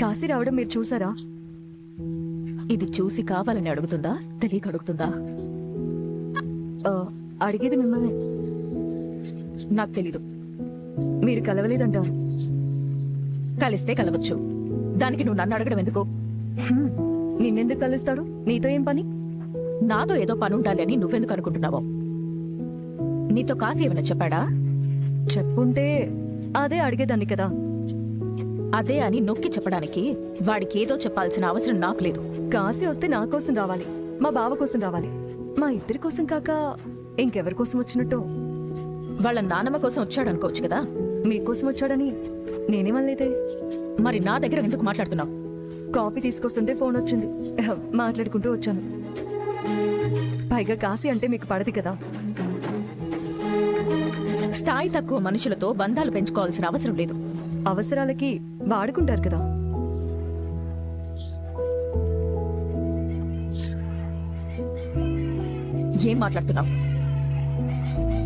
కాశీ రావడం మీరు చూసారా? ఇది చూసి కావాలని అడుగుతుందా, తెలియక అడుగుతుందా? అడిగేది మిమ్మల్ని. నాకు తెలీదు. మీరు కలవలేదంటారు. కలిస్తే కలవచ్చు, దానికి నువ్వు నన్ను అడగడం ఎందుకు? నిన్నెందుకు కలుస్తాడు? నీతో ఏం పని? నాతో ఏదో పని ఉండాలి అని నువ్వెందుకు అనుకుంటున్నావో? నీతో కాశీ ఏమైనా చెప్పాడా? చెప్పుంటే అదే అడిగేదాన్ని కదా. అదే అని నొక్కి చెప్పడానికి వాడికి ఏదో చెప్పాల్సిన అవసరం నాకు లేదు. కాశీ వస్తే నా కోసం రావాలి, మా బావ కోసం రావాలి. మా ఇద్దరి కోసం కాక ఇంకెవరి కోసం వచ్చినట్టు? వాళ్ళ నానమ్మ కోసం వచ్చాడు అనుకోవచ్చు కదా. మీకోసం వచ్చాడని నేనేమనలేదే. మరి నా దగ్గర ఎందుకు మాట్లాడుతున్నావు? కాఫీ తీసుకొస్తుంటే ఫోన్ వచ్చింది, మాట్లాడుకుంటూ వచ్చాను. పైగా కాశీ అంటే మీకు పడది కదా. స్థాయి తక్కువ మనుషులతో బంధాలు పెంచుకోవాల్సిన అవసరం లేదు. అవసరాలకి వాడుకుంటారు కదా. ఏం మాట్లాడుతున్నావు?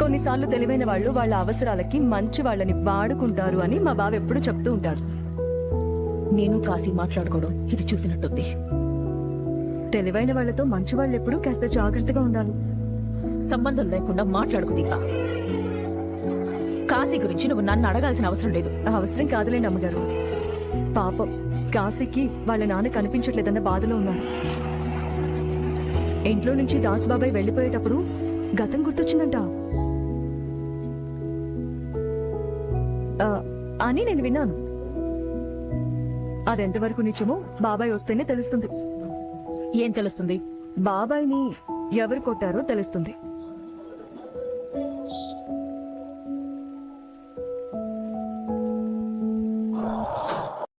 కొన్నిసార్లు తెలివైన వాళ్ళు వాళ్ళ అవసరాలకి మంచి వాళ్ళని వాడుకుంటారు అని మా బావ ఎప్పుడు చెప్తూ ఉంటాడు. నేను కాశీ మాట్లాడుకోవడం ఇది చూసినట్టుంది. తెలివైన వాళ్ళతో మంచి వాళ్ళు ఎప్పుడు కాస్త జాగ్రత్తగా ఉండాలి. సంబంధం లేకుండా మాట్లాడుకు దీపా. కాశీ గురించి నువ్వు నన్ను అడగాల్సిన అవసరం లేదు. అవసరం కాదులేండి అమ్మగారు. పాపం కాశీకి వాళ్ళ నాన్న కనిపించట్లేదన్న బాధలో ఉన్నాడు. ఇంట్లో నుంచి దాసుబాబాయ్ వెళ్ళిపోయేటప్పుడు గతం గుర్తొచ్చిందంట అని నేను విన్నాను. అదెంతవరకు నిజమో బాబాయ్ వస్తేనే తెలుస్తుంది. ఏం తెలుస్తుంది? బాబాయ్ని ఎవరు కొట్టారో తెలుస్తుంది.